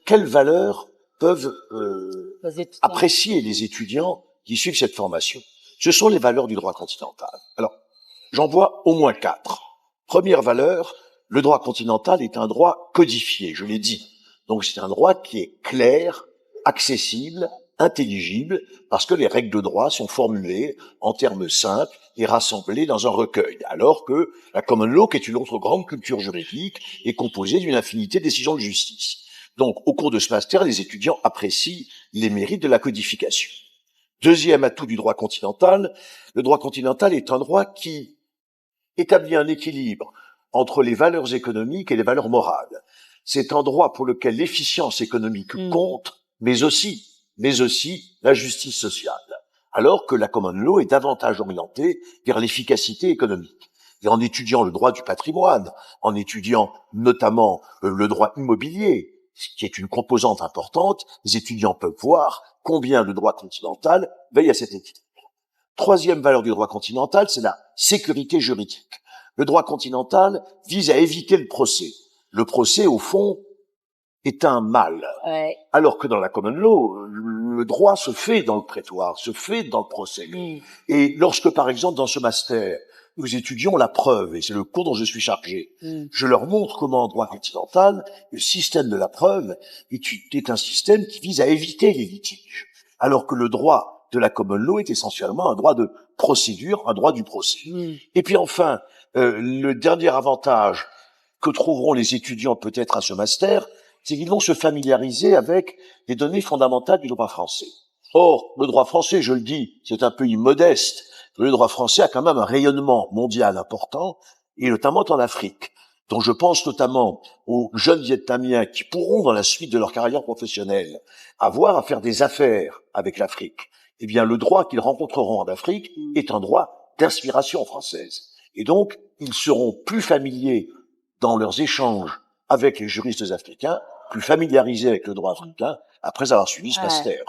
quelles valeurs peuvent Aux étudiants. apprécier les étudiants qui suivent cette formation? Ce sont les valeurs du droit continental. Alors, j'en vois au moins 4. Première valeur, le droit continental est un droit codifié, je l'ai dit. Donc c'est un droit qui est clair, accessible, intelligible, parce que les règles de droit sont formulées en termes simples et rassemblées dans un recueil, alors que la common law, qui est une autre grande culture juridique, est composée d'une infinité de décisions de justice. Donc, au cours de ce master, les étudiants apprécient les mérites de la codification. Deuxième atout du droit continental, le droit continental est un droit qui établit un équilibre entre les valeurs économiques et les valeurs morales. C'est un droit pour lequel l'efficience économique compte, mais aussi la justice sociale, alors que la common law est davantage orientée vers l'efficacité économique. Et en étudiant le droit du patrimoine, en étudiant notamment le droit immobilier, ce qui est une composante importante, les étudiants peuvent voir combien le droit continental veille à cet équilibre. Troisième valeur du droit continental, c'est la sécurité juridique. Le droit continental vise à éviter le procès. Le procès, au fond, est un mal. Ouais. Alors que dans la common law, le droit se fait dans le prétoire, se fait dans le procès. Et lorsque, par exemple, dans ce master, nous étudions la preuve, et c'est le cours dont je suis chargé, je leur montre comment, en droit continental, le système de la preuve est un système qui vise à éviter les litiges. Alors que le droit de la common law est essentiellement un droit de procédure, un droit du procès. Et puis enfin, le dernier avantage que trouveront les étudiants peut-être à ce master, c'est qu'ils vont se familiariser avec les données fondamentales du droit français. Or, le droit français, je le dis, c'est un peu immodeste. Le droit français a quand même un rayonnement mondial important, et notamment en Afrique. Donc je pense notamment aux jeunes Vietnamiens qui pourront, dans la suite de leur carrière professionnelle, avoir à faire des affaires avec l'Afrique. Eh bien, le droit qu'ils rencontreront en Afrique est un droit d'inspiration française. Et donc, ils seront plus familiers dans leurs échanges avec les juristes africains, plus familiarisés avec le droit africain, après avoir suivi ce master.